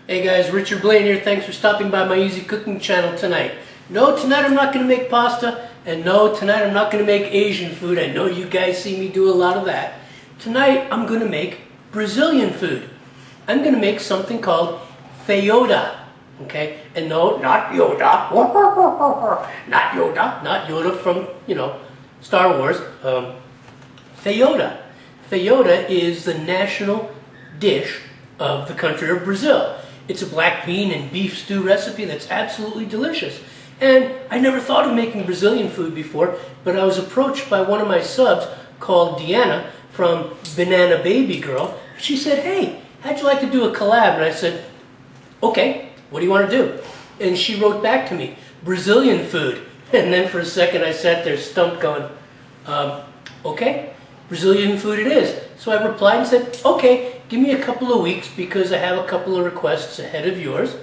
Hey guys, Richard Blaine here. Thanks for stopping by my easy cooking channel tonight. No, tonight I'm not going to make pasta, and no, tonight I'm not going to make Asian food. I know you guys see me do a lot of that. Tonight I'm going to make Brazilian food. I'm going to make something called Feijoada. Okay? And no, not Yoda. Not Yoda. Not Yoda from, Star Wars. Feijoada. Feijoada is the national dish of the country of Brazil. It's a black bean and beef stew recipe that's absolutely delicious. And I never thought of making Brazilian food before, but I was approached by one of my subs called Deanna from Banana Baby Girl. She said, hey, how'd you like to do a collab? And I said, okay, what do you want to do? And she wrote back to me, Brazilian food. And then for a second I sat there stumped going, okay, Brazilian food it is. So I replied and said, okay, give me a couple of weeks because I have a couple of requests ahead of yours,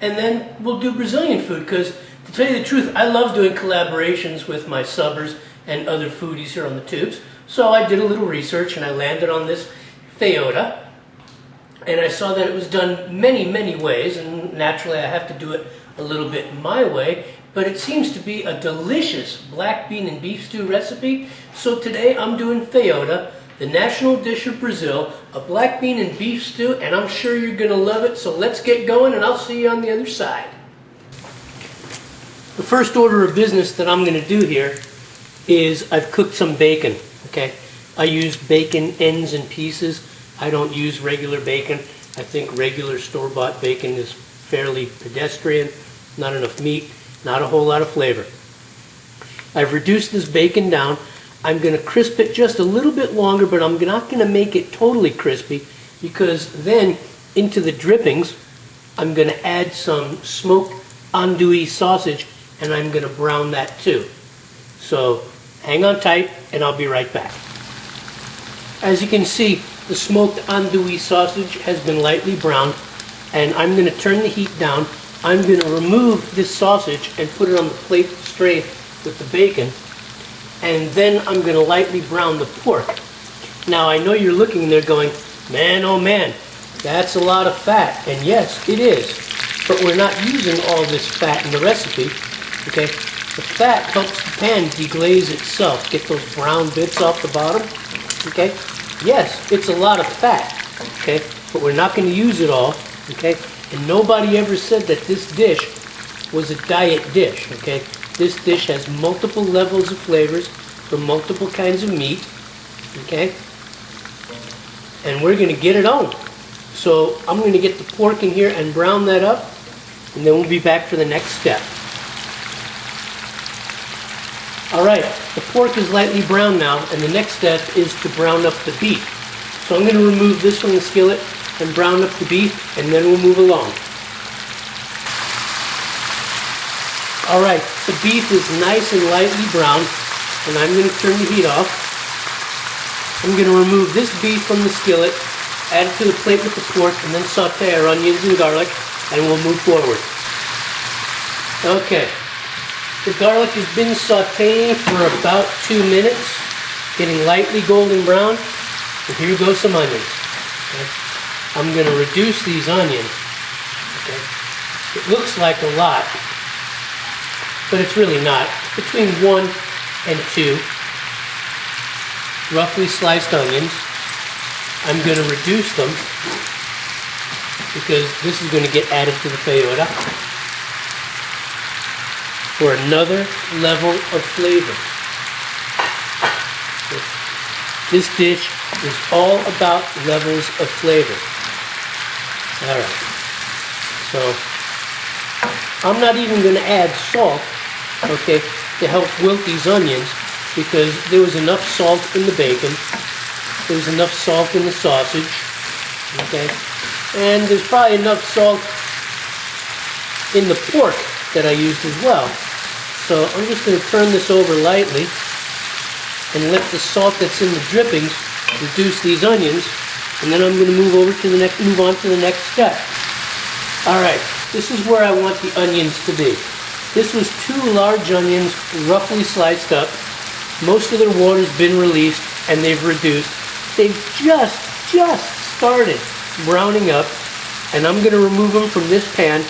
and then we'll do Brazilian food, because to tell you the truth, I love doing collaborations with my subbers and other foodies here on the tubes. So I did a little research and I landed on this Feijoada, and I saw that it was done many ways, and naturally I have to do it a little bit my way, but it seems to be a delicious black bean and beef stew recipe. So today I'm doing Feijoada, the national dish of Brazil, a black bean and beef stew, and I'm sure you're going to love it. So let's get going, and I'll see you on the other side. The first order of business that I'm going to do here is I've cooked some bacon. Okay, I used bacon ends and pieces. I don't use regular bacon. I think regular store-bought bacon is fairly pedestrian, not enough meat, not a whole lot of flavor. I've reduced this bacon down. I'm going to crisp it just a little bit longer, but I'm not going to make it totally crispy, because then into the drippings I'm going to add some smoked andouille sausage, and I'm going to brown that too. So hang on tight and I'll be right back. As you can see, the smoked andouille sausage has been lightly browned, and I'm going to turn the heat down. I'm going to remove this sausage and put it on the plate straight with the bacon. And then I'm going to lightly brown the pork. Now I know you're looking there going, man, oh man, that's a lot of fat. And yes, it is. But we're not using all this fat in the recipe. Okay? The fat helps the pan deglaze itself, get those brown bits off the bottom. Okay? Yes, it's a lot of fat. Okay? But we're not going to use it all. Okay? And nobody ever said that this dish was a diet dish. Okay? This dish has multiple levels of flavors from multiple kinds of meat, okay? And we're going to get it on. So I'm going to get the pork in here and brown that up, and then we'll be back for the next step. Alright, the pork is lightly browned now, and the next step is to brown up the beef. So I'm going to remove this from the skillet and brown up the beef, and then we'll move along. Alright, the beef is nice and lightly browned, and I'm going to turn the heat off. I'm going to remove this beef from the skillet, add it to the plate with the pork, and then saute our onions and garlic, and we'll move forward. Okay, the garlic has been sauteing for about 2 minutes, getting lightly golden brown, and here goes some onions. Okay. I'm going to reduce these onions. Okay. It looks like a lot, but it's really not. Between 1 and 2 roughly sliced onions. I'm going to reduce them because this is going to get added to the Feijoada for another level of flavor. This dish is all about levels of flavor. Alright, so I'm not even going to add salt, okay, to help wilt these onions, because there was enough salt in the bacon, there was enough salt in the sausage, okay, and there's probably enough salt in the pork that I used as well. So I'm just going to turn this over lightly and let the salt that's in the drippings reduce these onions, and then I'm going to move on to the next step. Alright, this is where I want the onions to be. This was 2 large onions, roughly sliced up. Most of their water's been released and they've reduced. They've just started browning up, and I'm going to remove them from this pan,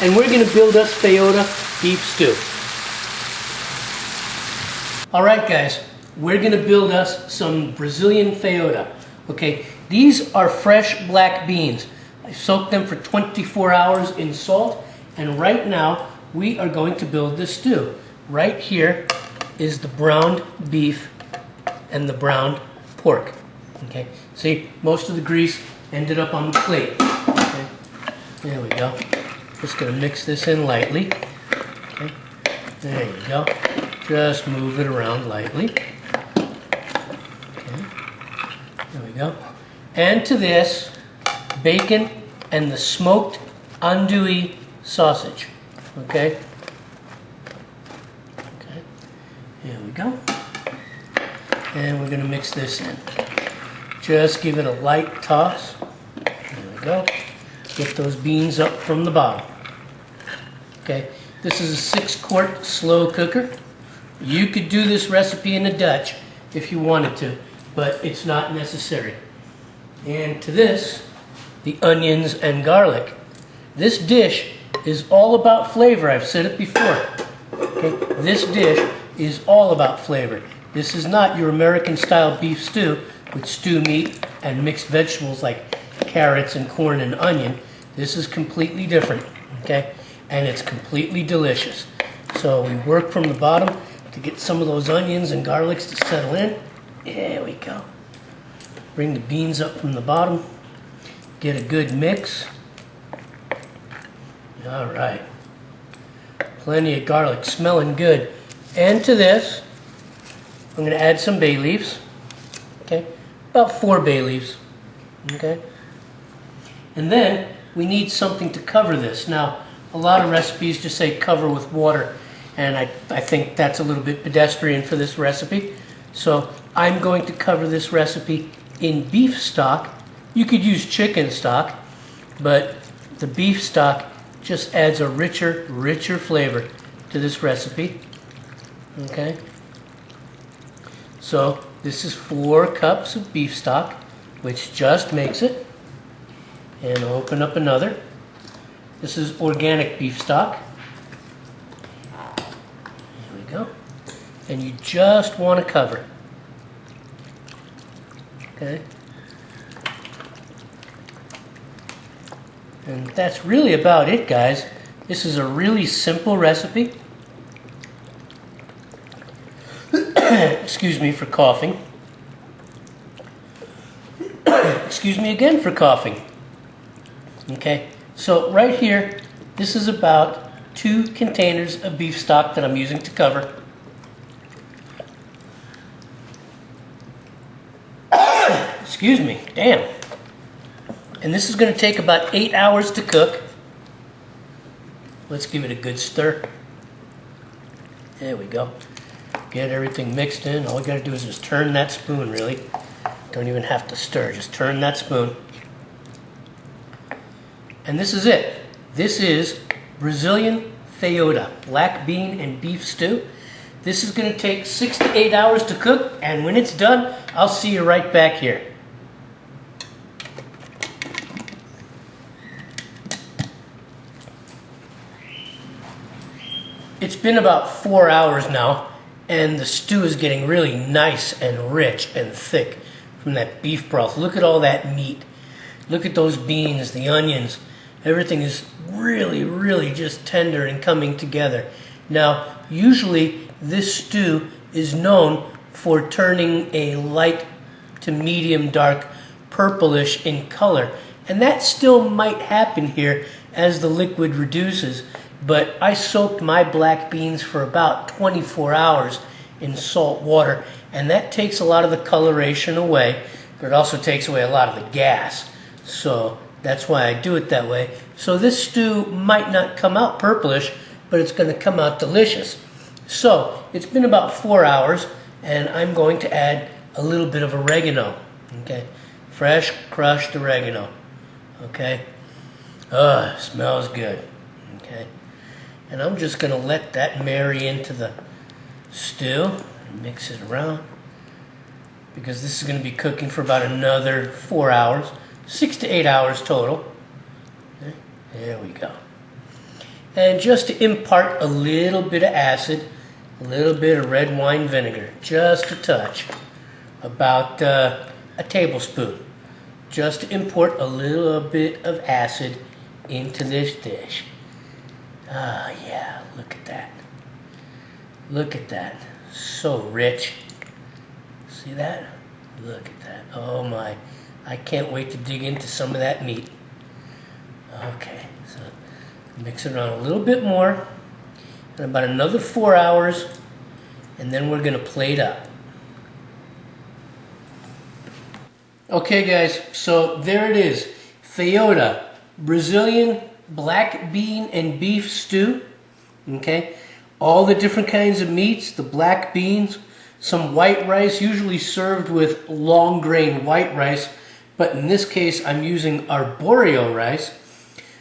and we're going to build us Feijoada beef stew. Alright guys, we're going to build us some Brazilian Feijoada. Okay, these are fresh black beans. I soaked them for 24 hours in salt, and right now we are going to build this stew. Right here is the browned beef and the browned pork. Okay, see, most of the grease ended up on the plate. Okay, there we go. Just going to mix this in lightly. Okay, there you go. Just move it around lightly. Okay, there we go. And to this, bacon and the smoked andouille sausage. Okay. Okay. Here we go. And we're going to mix this in. Just give it a light toss. There we go. Get those beans up from the bottom. Okay. This is a 6-quart slow cooker. You could do this recipe in a Dutch if you wanted to, but it's not necessary. And to this, the onions and garlic. This dish is all about flavor. I've said it before. Okay? This dish is all about flavor. This is not your American style beef stew with stew meat and mixed vegetables like carrots and corn and onion. This is completely different, okay? And it's completely delicious. So we work from the bottom to get some of those onions and garlics to settle in. There we go. Bring the beans up from the bottom. Get a good mix. All right. Plenty of garlic, smelling good. And to this, I'm going to add some bay leaves. Okay, about 4 bay leaves. Okay. And then we need something to cover this. Now, a lot of recipes just say cover with water, and I think that's a little bit pedestrian for this recipe. So I'm going to cover this recipe in beef stock. You could use chicken stock, but the beef stock just adds a richer flavor to this recipe. Okay. So this is 4 cups of beef stock, which just makes it. And I'll open up another. This is organic beef stock. There we go. And you just want to cover. Okay. And that's really about it, guys. This is a really simple recipe. Excuse me for coughing. Excuse me again for coughing. Okay, so right here, this is about 2 containers of beef stock that I'm using to cover. Excuse me, damn. And this is going to take about 8 hours to cook. Let's give it a good stir. There we go. Get everything mixed in. All you got to do is just turn that spoon, really. Don't even have to stir, just turn that spoon. And this is it. This is Brazilian Feijoada, black bean and beef stew. This is going to take 6 to 8 hours to cook, and when it's done, I'll see you right back here. It's been about 4 hours now, and the stew is getting really nice and rich and thick from that beef broth. Look at all that meat. Look at those beans, the onions. Everything is really just tender and coming together. Now, usually this stew is known for turning a light to medium dark purplish in color. And that still might happen here as the liquid reduces. But I soaked my black beans for about 24 hours in salt water, and that takes a lot of the coloration away, but it also takes away a lot of the gas. So that's why I do it that way. So this stew might not come out purplish, but it's going to come out delicious. So it's been about 4 hours, and I'm going to add a little bit of oregano. Okay, fresh crushed oregano. Okay, smells good. Okay. And I'm just going to let that marry into the stew and mix it around, because this is going to be cooking for about another 4 hours, 6 to 8 hours total. There we go. And just to impart a little bit of acid, a little bit of red wine vinegar, just a touch, about a tablespoon, just to import a little bit of acid into this dish. Ah, yeah, look at that. Look at that. So rich. See that? Look at that. Oh my. I can't wait to dig into some of that meat. Okay, so mix it around a little bit more, and about another 4 hours, and then we're going to plate up. Okay guys, so there it is. Feijoada, Brazilian black bean and beef stew. Okay, all the different kinds of meats, the black beans, some white rice, usually served with long grain white rice, but in this case I'm using arborio rice,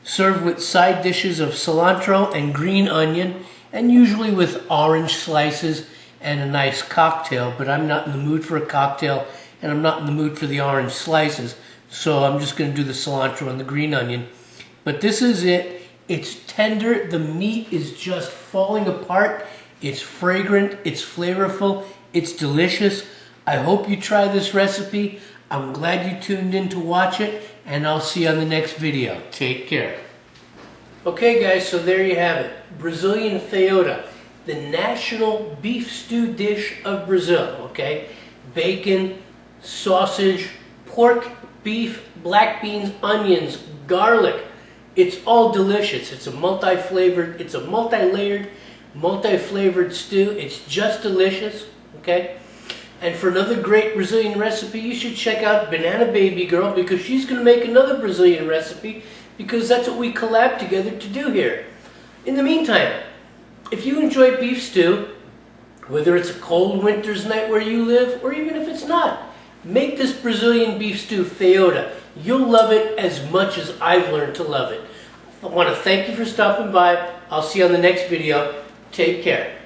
served with side dishes of cilantro and green onion, and usually with orange slices and a nice cocktail, but I'm not in the mood for a cocktail, and I'm not in the mood for the orange slices, so I'm just going to do the cilantro and the green onion. But this is it. It's tender. The meat is just falling apart. It's fragrant. It's flavorful. It's delicious. I hope you try this recipe. I'm glad you tuned in to watch it, and I'll see you on the next video. Take care. Okay guys, so there you have it. Brazilian Feijoada, the national beef stew dish of Brazil, okay? Bacon, sausage, pork, beef, black beans, onions, garlic. It's all delicious. It's a multi-flavored, it's a multi-layered, multi-flavored stew. It's just delicious, okay? And for another great Brazilian recipe, you should check out Banana Baby Girl, because she's going to make another Brazilian recipe, because that's what we collab together to do here. In the meantime, if you enjoy beef stew, whether it's a cold winter's night where you live, or even if it's not, make this Brazilian beef stew Feijoada. You'll love it as much as I've learned to love it. I want to thank you for stopping by. I'll see you on the next video. Take care.